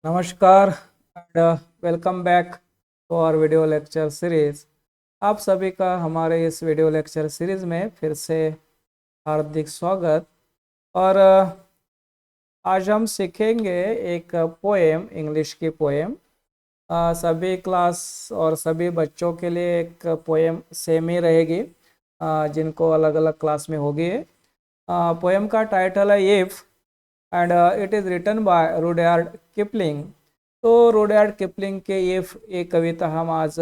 नमस्कार and welcome back to our video lecture series. आप सभी का हमारे इस वीडियो लेक्चर सीरीज में फिर से हार्दिक स्वागत। और आज हम सीखेंगे एक पोएम, इंग्लिश की पोएम। सभी क्लास और सभी बच्चों के लिए एक पोएम सेम ही रहेगी, जिनको अलग अलग क्लास में होगी। पोएम का टाइटल है if, and it is written by Rudyard Kipling. तो रुडयार्ड किपलिंग के ये कविता हम आज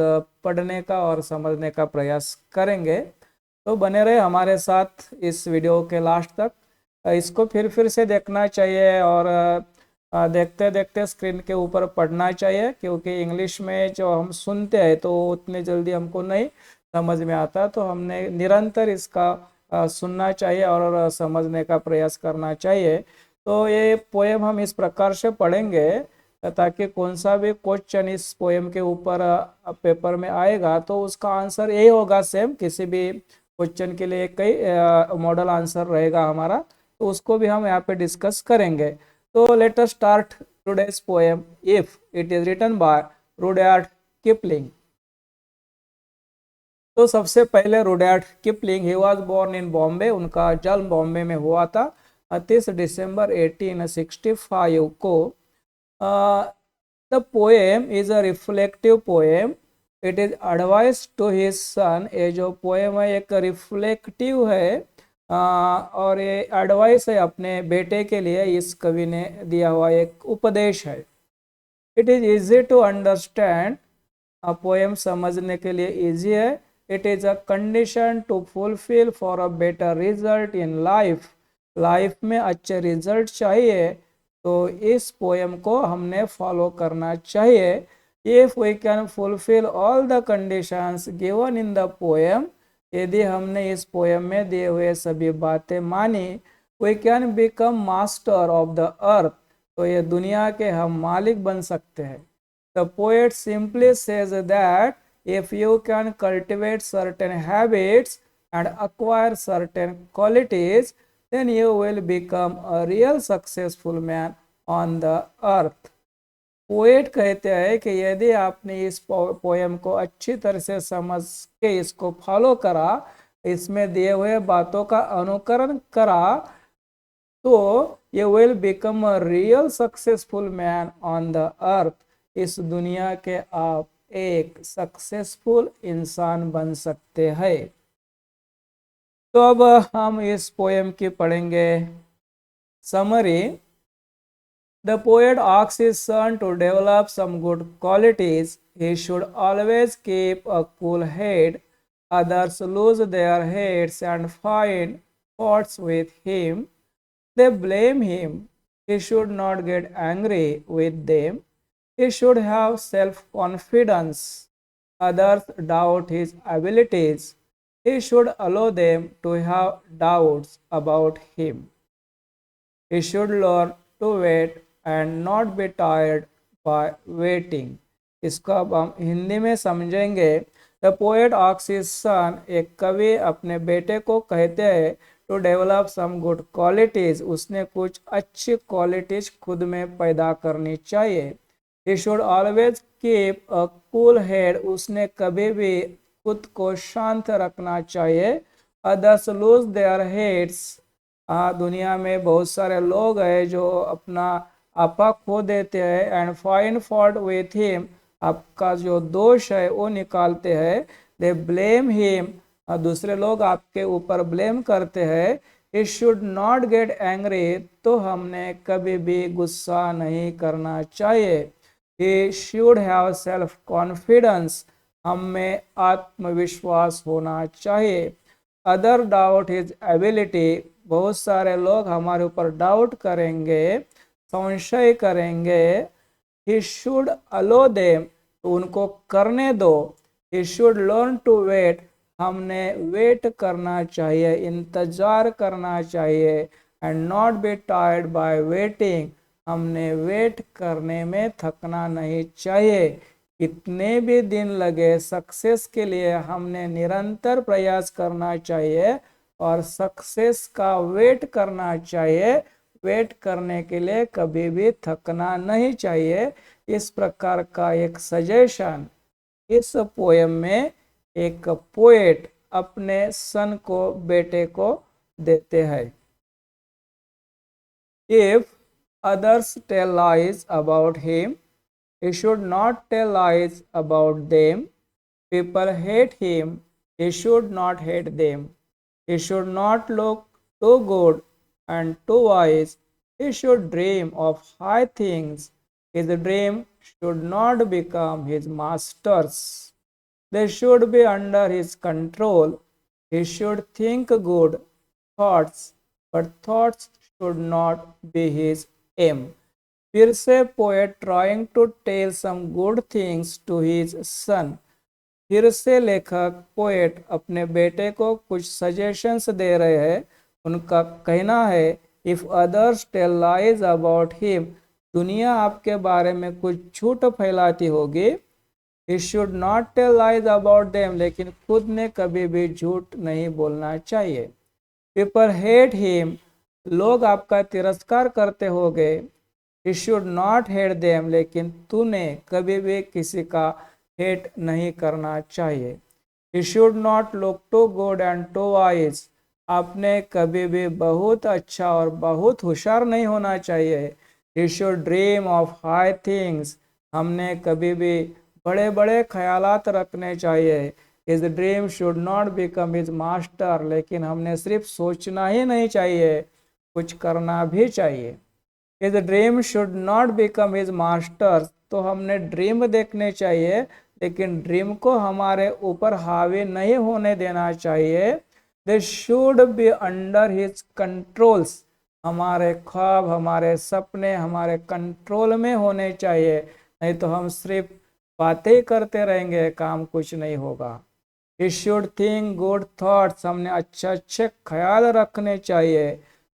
पढ़ने का और समझने का प्रयास करेंगे। तो बने रहे हमारे साथ इस वीडियो के लास्ट तक। इसको फिर से देखना चाहिए और देखते देखते स्क्रीन के ऊपर पढ़ना चाहिए, क्योंकि इंग्लिश में जो हम सुनते हैं तो उतनी जल्दी हमको नहीं समझ में आता। तो हमने निरंतर इसका सुनना चाहिए और समझने का प्रयास करना चाहिए। तो ये पोएम हम इस प्रकार से पढ़ेंगे ताकि कौन सा भी क्वेश्चन इस पोएम के ऊपर पेपर में आएगा तो उसका आंसर यही होगा सेम। किसी भी क्वेश्चन के लिए कई मॉडल आंसर रहेगा हमारा, तो उसको भी हम यहाँ पे डिस्कस करेंगे। तो let us start today's poem if. It is written by Rudyard Kipling. तो सबसे पहले Rudyard Kipling, he was born in Bombay. उनका जन्म बॉम्बे में हुआ था 30 दिसंबर 1865 को। The poem is a reflective poem. It is advice to his son. ये जो पोएम है एक रिफ्लेक्टिव है और ये एडवाइस है अपने बेटे के लिए। इस कवि ने दिया हुआ एक उपदेश है। It is easy to understand. Poem समझने के लिए इजी है। It is a condition to fulfil for a better result in life. Life में अच्छे रिजल्ट चाहिए तो इस पोएम को हमने फॉलो करना चाहिए। If we can fulfil all the conditions given in the poem, यदि हमने इस पोएम में दिए हुए सभी बातें मानी, we can become master of the earth. तो ये दुनिया के हम मालिक बन सकते हैं। The poet simply says that if you can cultivate certain habits and acquire certain qualities, then you will become a real successful man on the earth. Poet कहते हैं कि यदि आपने इस पोएम को अच्छी तरह से समझ के इसको फॉलो करा, इसमें दिए हुए बातों का अनुकरण करा, तो you will become a real successful man on the earth. इस दुनिया के आप एक सक्सेसफुल इंसान बन सकते हैं। तो अब हम इस पोएम की पढ़ेंगे summary. The poet asks his son to develop some good qualities. He should always keep a cool head. Others lose their heads and find faults with him. They blame him. He should not get angry with them. He should have self-confidence. Others doubt his abilities. He should allow them to have doubts about him. He should learn to wait and not be tired by waiting. इसको अब हम हिंदी में समझेंगे। The poet asks his son, एक कवि अपने बेटे को कहते हैं to develop some good qualities. उसने कुछ अच्छी क्वालिटीज खुद में पैदा करनी चाहिए। He should always keep a cool head. उसने कभी भी खुद को शांत रखना चाहिए। Others lose their heads. दुनिया में बहुत सारे लोग हैं जो अपना आपा खो देते हैं। And find fault with him, आपका जो दोष है वो निकालते हैं। दे ब्लेम हिम, दूसरे लोग आपके ऊपर ब्लेम करते हैं। ही शुड नॉट गेट एंग्री, तो हमने कभी भी गुस्सा नहीं करना चाहिए। He should have self confidence, हम में आत्मविश्वास होना चाहिए। अदर डाउट हिज एबिलिटी, बहुत सारे लोग हमारे ऊपर डाउट करेंगे, संशय करेंगे। ही शुड अलो देम, तो उनको करने दो। He should learn to wait, हमने वेट करना चाहिए, इंतजार करना चाहिए। And not be tired by waiting, हमने वेट करने में थकना नहीं चाहिए। कितने भी दिन लगे सक्सेस के लिए हमने निरंतर प्रयास करना चाहिए और सक्सेस का वेट करना चाहिए। वेट करने के लिए कभी भी थकना नहीं चाहिए। इस प्रकार का एक सजेशन इस पोयम में एक पोएट अपने सन को, बेटे को देते हैं। If others tell lies about him, he should not tell lies about them. People hate him, he should not hate them. He should not look too good and too wise. He should dream of high things. His dream should not become his master's. They should be under his control. He should think good thoughts, but thoughts should not be his aim. फिर से poet trying to tell some good things to his son. फिर से लेखक poet अपने बेटे को कुछ suggestions दे रहे हैं। उनका कहना है, if others tell lies about him, दुनिया आपके बारे में कुछ झूठ फैलाती होगी। He should not tell lies about them, लेकिन खुद ने कभी भी झूठ नहीं बोलना चाहिए। पीपल हेट हिम, लोग आपका तिरस्कार करते होंगे। ही शुड नॉट हेट देम, लेकिन तूने कभी भी किसी का हेट नहीं करना चाहिए। He should not look too good and too wise, आपने कभी भी बहुत अच्छा और बहुत होशियार नहीं होना चाहिए। He should dream of high things, हमने कभी भी बड़े बड़े ख्यालात रखने चाहिए। His dream should not become his master, लेकिन हमने सिर्फ सोचना ही नहीं चाहिए, कुछ करना भी चाहिए। His dream should not become his master, तो हमने ड्रीम देखने चाहिए, लेकिन ड्रीम को हमारे ऊपर हावी नहीं होने देना चाहिए। They should be under his controls, हमारे ख्वाब, हमारे सपने हमारे कंट्रोल में होने चाहिए, नहीं तो हम सिर्फ बातें ही करते रहेंगे, काम कुछ नहीं होगा। He should think good thoughts, हमने अच्छे ख्याल रखने चाहिए।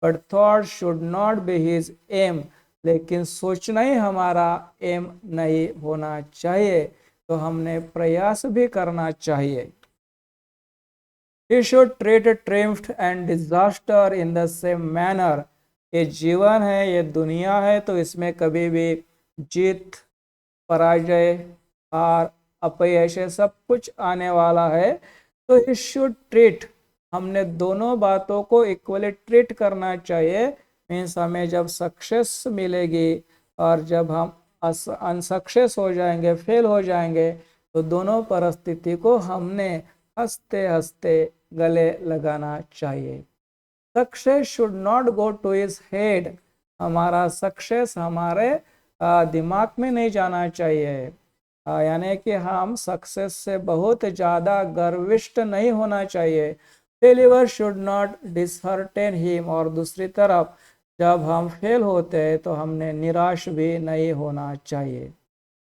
But thought should not be his aim, लेकिन सोचना ही हमारा एम नहीं होना चाहिए, तो हमने प्रयास भी करना चाहिए। He should treat triumph and disaster in the same manner. ये जीवन है, ये दुनिया है, तो इसमें कभी भी जीत, पराजय, हार, अपयश सब कुछ आने वाला है। तो ही शुड ट्रीट, हमने दोनों बातों को इक्वली ट्रीट करना चाहिए। मीन्स हमें जब सक्सेस मिलेगी और जब हम अनसक्सेस हो जाएंगे, फेल हो जाएंगे, तो दोनों परिस्थिति को हमने हंसते हंसते गले लगाना चाहिए। Success should not go to his head, हमारा सक्सेस हमारे दिमाग में नहीं जाना चाहिए। यानी कि हम सक्सेस से बहुत ज़्यादा गर्विष्ठ नहीं होना चाहिए। फेलियर शुड नॉट डिसहर्टेन हिम, और दूसरी तरफ जब हम फेल होते हैं तो हमने निराश भी नहीं होना चाहिए।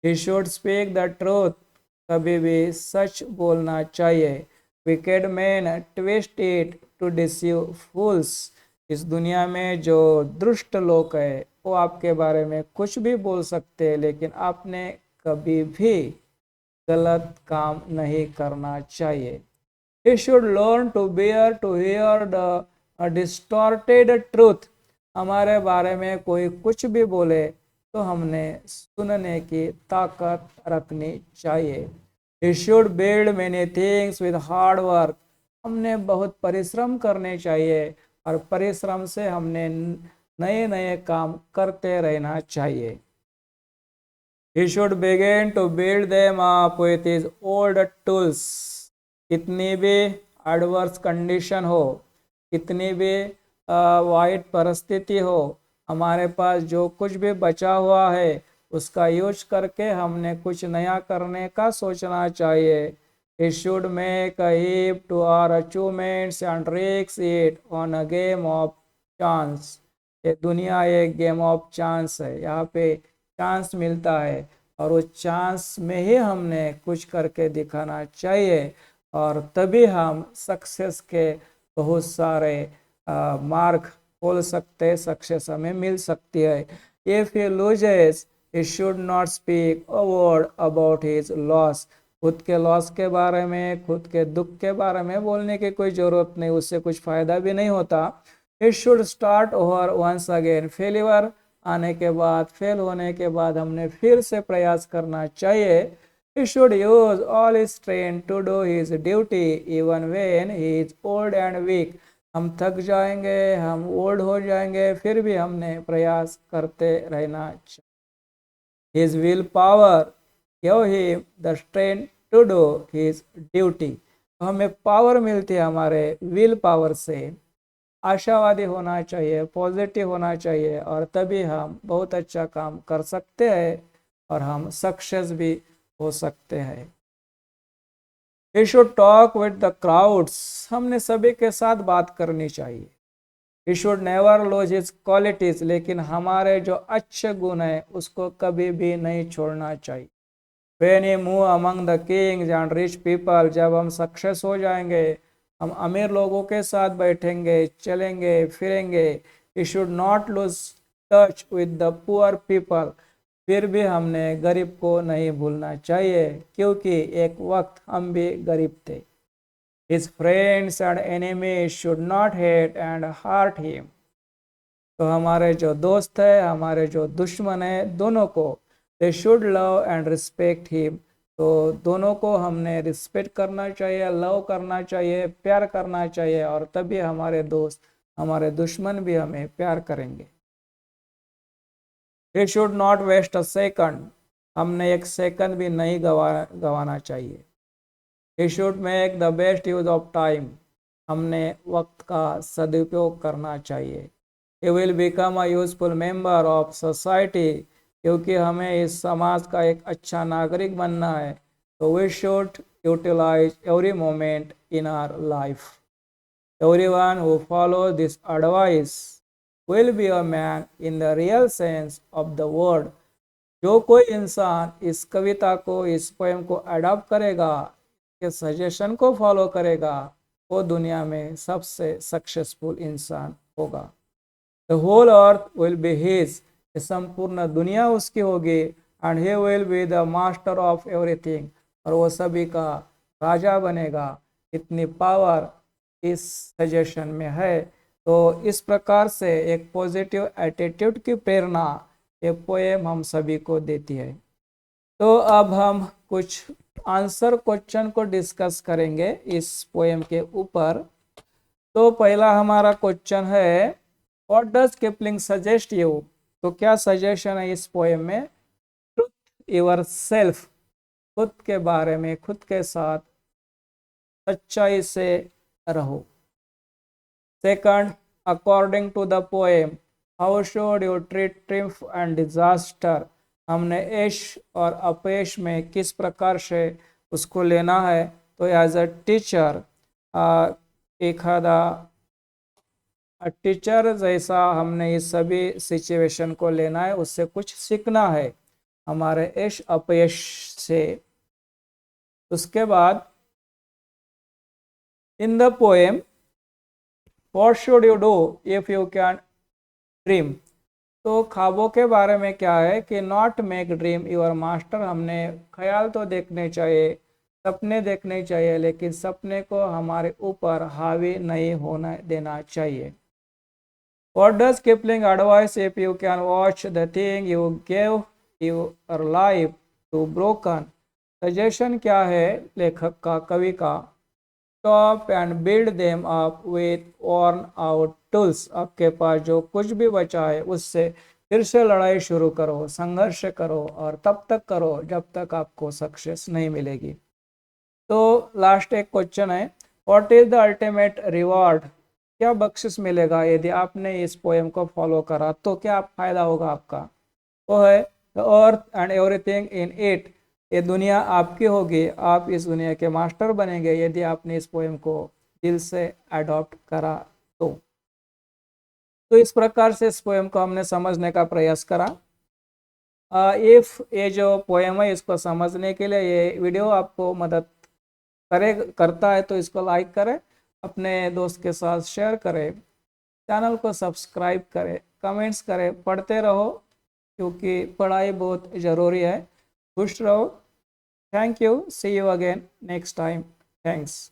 He should speak the truth, कभी भी सच बोलना चाहिए। Wicked man twist it to deceive fools, इस दुनिया में जो दुष्ट लोग हैं वो आपके बारे में कुछ भी बोल सकते हैं, लेकिन आपने कभी भी गलत काम नहीं करना चाहिए। He should learn to bear to hear the distorted truth, हमारे बारे में कोई कुछ भी बोले तो हमने सुनने की ताकत रखनी चाहिए। He should build many things with hard work, हमने बहुत परिश्रम करने चाहिए और परिश्रम से हमने नए नए काम करते रहना चाहिए। He should begin to build them up with his old tools, कितनी भी एडवर्स कंडीशन हो, कितनी भी वाइट परिस्थिति हो, हमारे पास जो कुछ भी बचा हुआ है उसका यूज करके हमने कुछ नया करने का सोचना चाहिए। He should make a heap to our achievements and risk it on a game of chance, ये दुनिया एक गेम ऑफ चांस है, यहाँ पे चांस मिलता है और उस चांस में ही हमने कुछ करके दिखाना चाहिए, और तभी हम सक्सेस के बहुत सारे मार्ग खोल सकते, सक्सेस हमें मिल सकती है। If he loses he should not speak a word about his loss, खुद के लॉस के बारे में, खुद के दुख के बारे में बोलने की कोई ज़रूरत नहीं, उससे कुछ फ़ायदा भी नहीं होता। It should start over once again, failure आने के बाद, फेल होने के बाद हमने फिर से प्रयास करना चाहिए। He should use all his strength to do his duty even when he is old and weak. हम थक जाएंगे, हम ओल्ड हो जाएंगे, फिर भी हमने प्रयास करते रहना चाहिए। His will power give him the strength to do his duty। तो हमें पावर मिलती है हमारे विल पावर से। आशावादी होना चाहिए, पॉजिटिव होना चाहिए, और तभी हम बहुत अच्छा काम कर सकते हैं और हम सक्सेस भी हो सकते हैं। He should talk with the crowds। हमने सभी के साथ बात करनी चाहिए। He should never lose his qualities। लेकिन हमारे जो अच्छे गुण हैं उसको कभी भी नहीं छोड़ना चाहिए। When he move among the kings and rich people, जब हम सक्सेस हो जाएंगे, हम अमीर लोगों के साथ बैठेंगे, चलेंगे फिरेंगे। He should not lose touch with the poor people। फिर भी हमने गरीब को नहीं भूलना चाहिए, क्योंकि एक वक्त हम भी गरीब थे। His friends and enemies should not hate and hurt him। तो हमारे जो दोस्त है, हमारे जो दुश्मन है, दोनों को they should love and respect him। तो दोनों को हमने रिस्पेक्ट करना चाहिए, लव करना चाहिए, प्यार करना चाहिए, और तभी हमारे दोस्त, हमारे दुश्मन भी हमें प्यार करेंगे। He should not waste a second। हमने एक सेकंड भी नहीं गवाना चाहिए। He should make the best use of time। हमने वक्त का सदुपयोग करना चाहिए। He will become a useful member of society। क्योंकि हमें इस समाज का एक अच्छा नागरिक बनना है, तो we should utilize every moment in our life। Everyone who follows this advice will be a man in the real sense of the word। जो कोई इंसान इस कविता को, इस पोएम को अडॉप्ट करेगा, के सजेशन को फॉलो करेगा, वो दुनिया में सबसे सक्सेसफुल इंसान होगा। The whole earth will be his. संपूर्ण दुनिया उसकी होगी। And he will be the master of everything. और वो सभी का राजा बनेगा। इतनी पावर इस सजेशन में है। तो इस प्रकार से एक पॉजिटिव एटीट्यूड की प्रेरणा ये पोएम हम सभी को देती है। तो अब हम कुछ आंसर क्वेश्चन को डिस्कस करेंगे इस पोएम के ऊपर। तो पहला हमारा क्वेश्चन है, what does Kipling suggest you. तो क्या सजेशन है इस पोएम में? Truth your self. खुद के बारे में, खुद के साथ सच्चाई से रहो। Second, according to the poem how should you treat triumph and disaster. हमने ऐश और अपयश में किस प्रकार से उसको लेना है। तो एज अ टीचर, एखादा टीचर जैसा हमने इस सभी सिचुएशन को लेना है, उससे कुछ सीखना है हमारे ऐश अपयश से। उसके बाद इन the poem what should you do if you can dream. तो ख्वाबों के बारे में क्या है कि not make dream your master. हमने ख्याल तो देखने चाहिए, सपने देखने चाहिए, लेकिन सपने को हमारे ऊपर हावी नहीं होना देना चाहिए। What does Kipling advise if you can watch the thing you gave your life to broken। Suggestion क्या है लेखक का, कवि का? Stop and build them up with worn out tools। आपके पास जो कुछ भी बचा है उससे फिर से लड़ाई शुरू करो, संघर्ष करो, और तब तक करो जब तक आपको सक्सेस नहीं मिलेगी। तो लास्ट एक क्वेश्चन है, what is the ultimate reward. क्या बख्शिश मिलेगा यदि आपने इस पोएम को फॉलो करा, तो क्या फायदा होगा आपका? वो है the earth and everything in it. ये दुनिया आपकी होगी, आप इस दुनिया के मास्टर बनेंगे यदि आपने इस पोएम को दिल से अडॉप्ट करा तो इस प्रकार से इस पोएम को हमने समझने का प्रयास करा। इफ ये जो पोएम है इसको समझने के लिए ये वीडियो आपको मदद करता है तो इसको लाइक करें, अपने दोस्त के साथ शेयर करें, चैनल को सब्सक्राइब करें, कमेंट्स करें, पढ़ते रहो क्योंकि पढ़ाई बहुत ज़रूरी है। खुश रहो। Thank you. See you again next time. Thanks.